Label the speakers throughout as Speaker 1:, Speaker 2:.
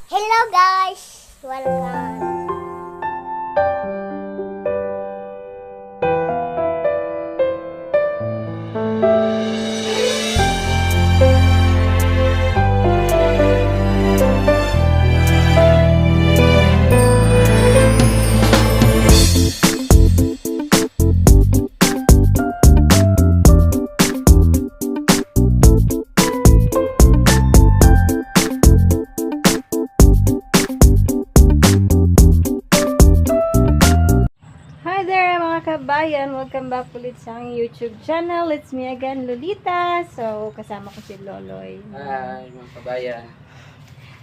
Speaker 1: Hello guys! Welcome!
Speaker 2: Hi there mga kabayan! Welcome back ulit sa aking YouTube channel. It's me again, Lolita. So, kasama ko si Loloy.
Speaker 3: Hi mga kabayan.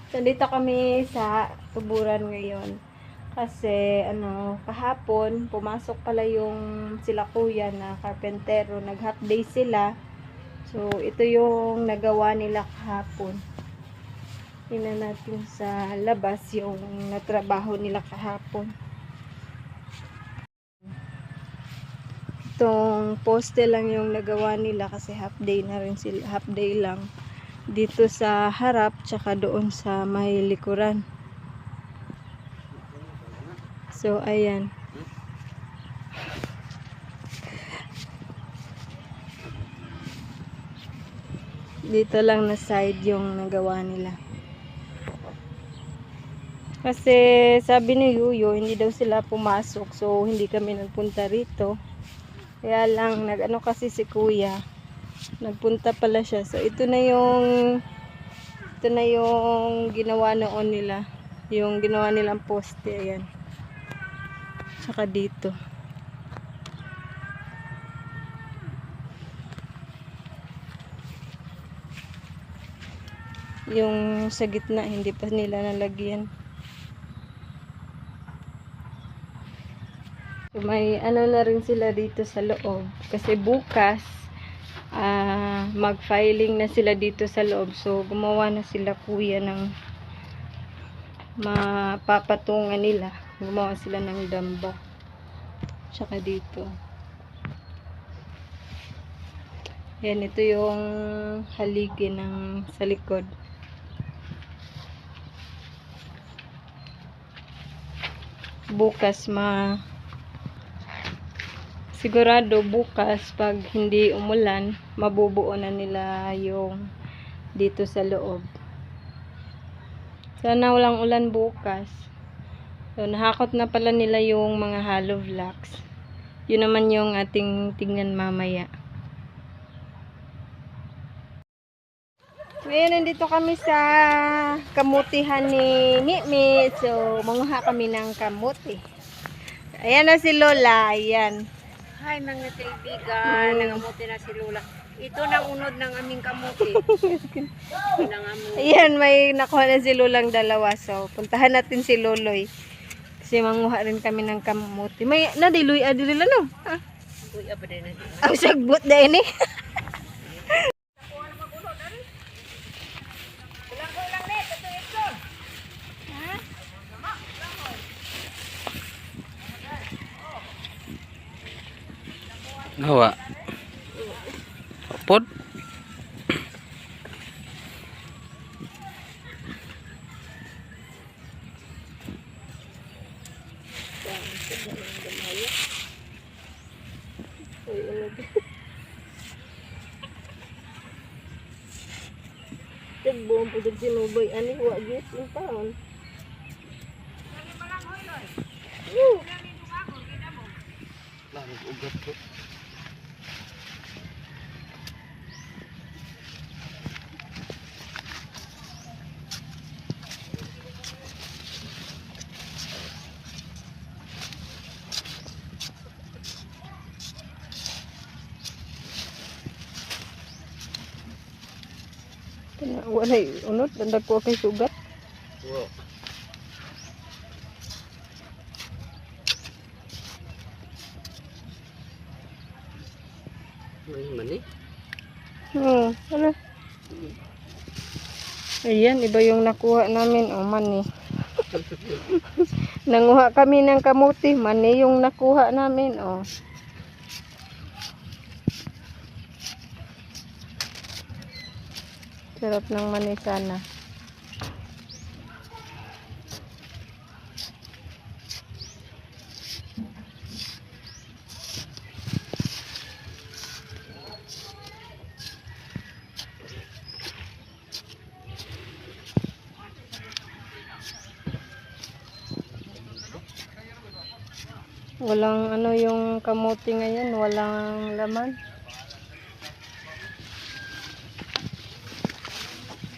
Speaker 2: So, dito kami sa tuburan ngayon. Kasi, kahapon, pumasok pala yung sila kuya na karpentero. Nag-half day sila. So, ito yung nagawa nila kahapon. Tingnan natin sa labas yung natrabaho nila kahapon. Itong poste lang yung nagawa nila kasi half day na rin sila, half day lang dito sa harap tsaka doon sa may likuran. So ayan, dito lang na side yung nagawa nila kasi sabi ni Yuyo hindi daw sila pumasok, so hindi kami nagpunta rito. Kaya lang, kasi si kuya, nagpunta pala siya. So, ito na yung ginawa noon nila. Yung ginawa nilang poste, ayan. Tsaka dito. Yung sa gitna, hindi pa nila nalagyan. So, may na rin sila dito sa loob. Kasi bukas, mag-filing na sila dito sa loob. So, gumawa na sila kuya ng mapapatungan nila. Gumawa sila ng damba. Tsaka dito. Yan, ito yung haligi ng sa likod. Bukas sigurado bukas pag hindi umulan, mabubuo na nila yung dito sa loob. Sana walang ulan bukas. So, nahakot na pala nila yung mga hollow blocks. Yun naman yung ating tingnan mamaya. Ngayon, nandito kami sa kamutihan ni Mimi. So, manguha kami ng kamuti. Ayan na si Lola. Ayan.
Speaker 4: Hi mga kaibigan, nangamuti na si Lola. Ito na unod ng aming kamuti.
Speaker 2: Ayan, may nakuha na si Lolang dalawa. So, puntahan natin si Loloy. Kasi manguha rin kami ng kamuti. May nadiluy adilila no? Ha?
Speaker 4: Uy, apa din na.
Speaker 2: Ang sagbot na ini.
Speaker 3: Hawa. Pod.
Speaker 2: Buong pudog sinuboy. Ani, huwag yes yung taon.
Speaker 3: Ugat po.
Speaker 2: Wala unod. Dandag ko kay sugat.
Speaker 3: Wow. Ay, mani.
Speaker 2: Ano? Ayan, iba yung nakuha namin. O, mani. Nanguha kami ng kamuti. Mani yung nakuha namin. O. Sarap ng mani sana. Walang ano yung kamuti ngayon, walang laman.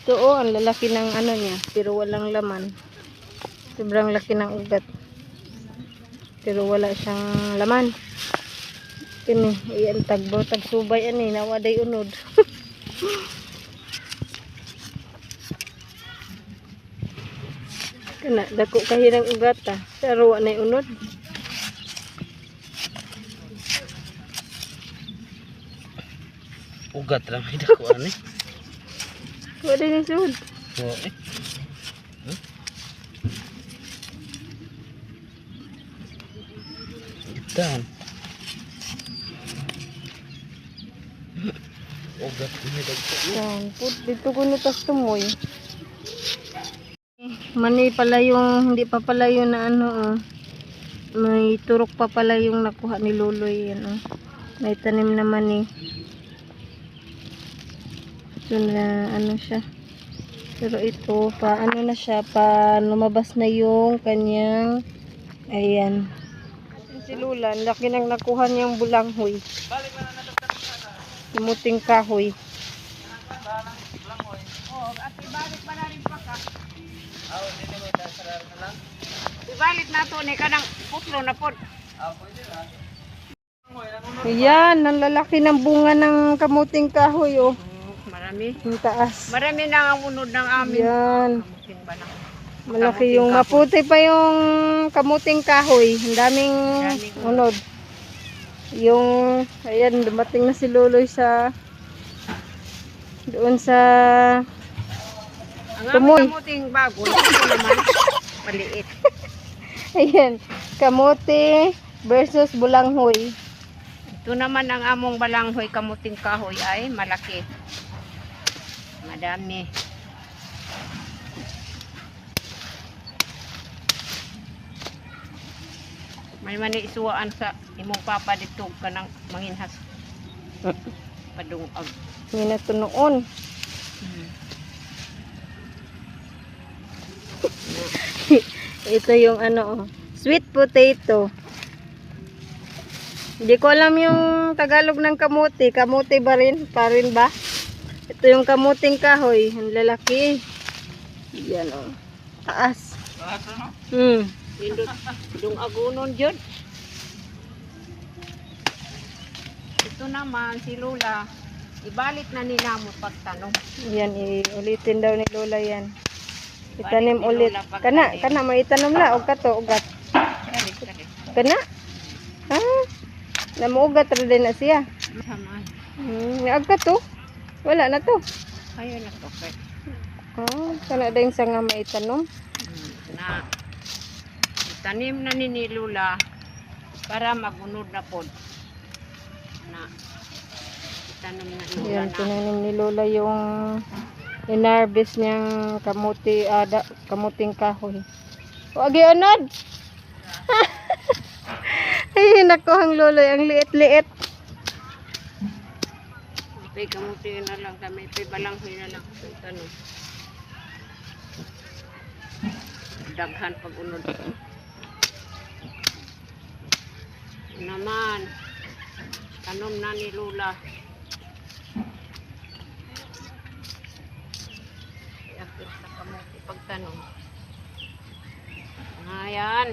Speaker 2: Ito oh, ang lalaki ng ano niya, pero walang laman. Sobrang laki ng ugat. Pero wala siyang laman. Kini, iyan tagbo, tagsubay ani, nawaday unod. Kana, dako kahi ng ugat ta. Pero wala na unod.
Speaker 3: Ugat lang ay dako ani.
Speaker 2: Wala na sud.
Speaker 3: Oo eh. Dan. Ugat ni dagko.
Speaker 2: Yan, put dito ko nutas tumoy. Mani pala yung, hindi pa pala yun na ano oh. May turok pa pala yung nakuha ni Luloy yan oh. May tanim naman eh. So na ano siya. Pero ito pa ano na siya, pa lumabas na yung kanyang ayan. Si Lula, ang laki nang nakuha niyang bulanghoy. Muting kahoy.
Speaker 4: Ibalit na to ni kanang putlo na pod.
Speaker 2: Ayan, ang lalaki ng bunga ng kamuting kahoy oh.
Speaker 4: Marami.
Speaker 2: Yung taas.
Speaker 4: Marami na ang unod ng amin.
Speaker 2: Yan.
Speaker 4: Kamuting balang.
Speaker 2: Malaki yung maputi pa yung kamuting kahoy. Ang daming unod. Yung, ayan, dumating na si Luloy sa doon sa
Speaker 4: Ang
Speaker 2: tumoy.
Speaker 4: aming kamuting bago, ito naman maliit.
Speaker 2: Ayan, kamuti versus bulanghoy.
Speaker 4: Ito naman ang among balanghoy kamuting kahoy ay malaki. Madami. May mani isuwaan sa imong papa dito kanang manginhas. Padungag.
Speaker 2: May natunoon. Ito yung ano, oh, sweet potato. Hindi ko alam yung Tagalog ng kamuti. Kamuti ba rin? Pa rin ba? Ito yung kamuting kahoy. Ang lalaki. Yan o. Taas.
Speaker 4: Dung agunon jud. Ito naman si Lola. Ibalik na nila mo pagtanong.
Speaker 2: Yan, ulitin daw ni Lola yan. Itanim
Speaker 4: Balik ni
Speaker 2: ulit.
Speaker 4: Lola pagtanim.
Speaker 2: Kana, may itanom la. O kato, ugat. Kana? Ha? Namuugat rin na siya.
Speaker 4: Samaan.
Speaker 2: Naagka to. Wala na to.
Speaker 4: Ayun na to.
Speaker 2: Oh, kana din sa nga may itanom.
Speaker 4: Na itanim na ni Lola para magunod na pod. Na itanim na ni Lola
Speaker 2: Yan,
Speaker 4: na.
Speaker 2: tinanim ni Lola yung inarbis niyang kamuti, kamuting kahoy. Wag yunod! Ay, nakuhang Lola, ang liit-liit.
Speaker 4: May kamuti na lang kami. May balanghoy na lang. So, tanong. Daghan pag unod. Naman. Tanom na ni Lola. Iapit sa kamuti pagtanong. Ayan.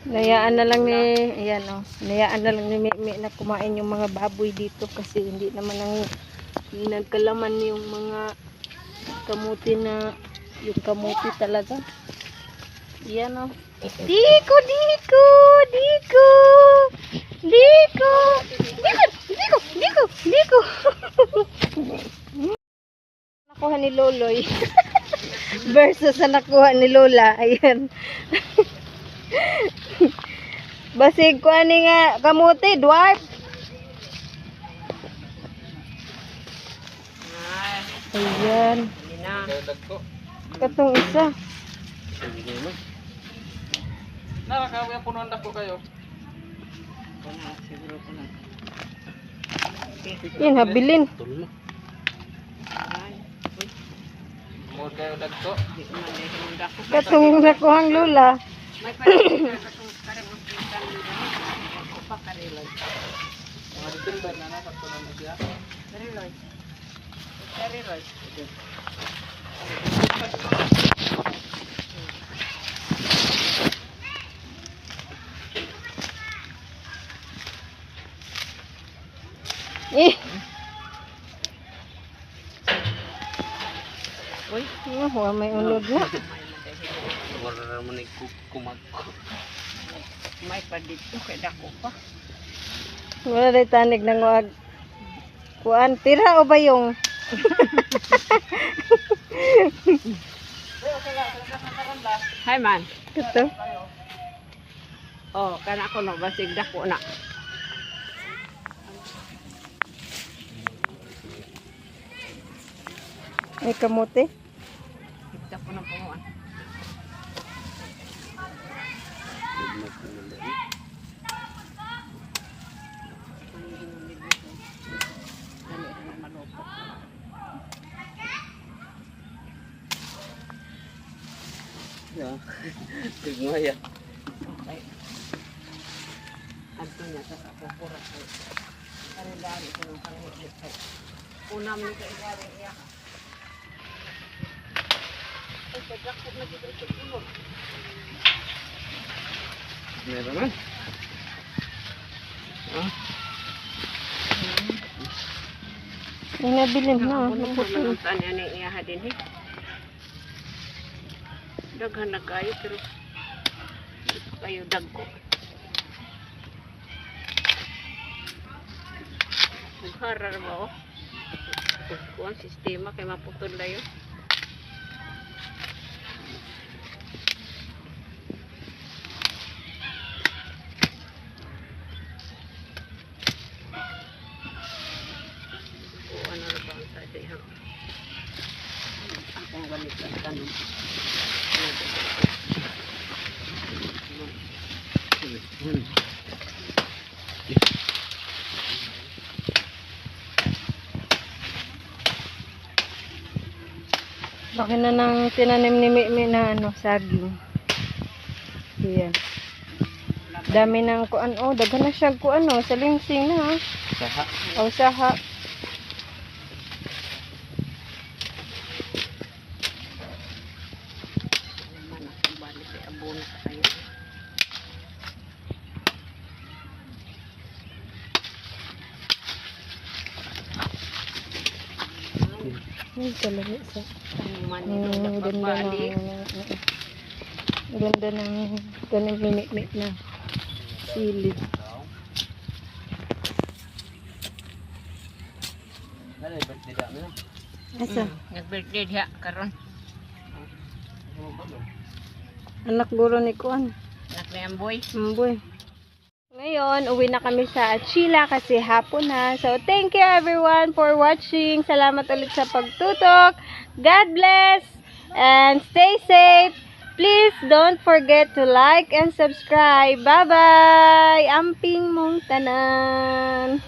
Speaker 2: Nayaan na lang ni, ayan o, nayaan na lang ni Mimi na kumain yung mga baboy dito kasi hindi naman nagkalaman yung mga kamuti na, yung kamuti talaga. Yan o. Diko, Diko, Diko, Diko, Diko, Diko, Diko, Diko. Nakuha ni Loloy versus sa nakuha ni Lola. Ayan. Basig ko ani nga kamuti, dwarf. Ayan.
Speaker 4: Hindi na.
Speaker 3: Dagko.
Speaker 2: Katong isa.
Speaker 3: Sige mo. Nakakawi ang punuan dako kayo.
Speaker 4: Siguro ko na.
Speaker 2: Yan, habilin.
Speaker 3: Tulo.
Speaker 4: Ay, uy,
Speaker 3: Mo kayo dagko.
Speaker 4: di ko man dahil munda ko.
Speaker 2: Katong nakuhang Lola.
Speaker 4: May pala katong karang Ako pa kariloy.
Speaker 3: Mga December na nakatunan na siya.
Speaker 4: Kariloy. Kariloy.
Speaker 2: Eh,
Speaker 4: Uy.
Speaker 2: may unod na.
Speaker 3: Wala naman ay kumagko.
Speaker 4: May pa dito kay dako pa.
Speaker 2: Wala rin tanig ng wag. Kuan, tira o ba yung?
Speaker 4: Hi man.
Speaker 2: Ito.
Speaker 4: Oh, kana ko no basig dako na.
Speaker 2: May kamote.
Speaker 4: Dako na punuan.
Speaker 3: Ya. Tigmaya.
Speaker 4: Adto niya sa kapupura ko. Kare-dari ko ng kare-dari. Unam ni kay dari iya. Ay, sagak ko na dito sa puno.
Speaker 3: Meron man.
Speaker 2: May nabilin na.
Speaker 4: Puno ko
Speaker 2: Naputol.
Speaker 4: ng tanya ni iya din eh. Daghan na kayo pero kayo dagko. Nagharar ba oh? Kung sistema kay maputol na yun. O ano na ba ang tatay ha? Akong galit ang tanong.
Speaker 2: Laki na ng tinanim ni Mimi na ano, saging. Ayan. Dami ng kuan. Oh, daghan na siya kuan oh, sa lingsing na.
Speaker 3: Saha.
Speaker 2: O saha.
Speaker 4: Naman akong balik ay abono sa kayo.
Speaker 2: Ay, talaga sa.
Speaker 4: Ang manito na
Speaker 2: Ganda
Speaker 4: pagbalik.
Speaker 2: Ganda ng tanim ni Mimi na sili.
Speaker 3: Ano yung birthday dami na?
Speaker 2: Asa?
Speaker 4: Nag-birthday diha karon.
Speaker 2: Anak guro ni kuan.
Speaker 4: Anak ni Amboy.
Speaker 2: Boy. Ngayon, uwi na kami sa Achila kasi hapon na. So, thank you everyone for watching. Salamat ulit sa pagtutok. God bless and stay safe. Please don't forget to like and subscribe. Bye-bye! Amping mong tanan!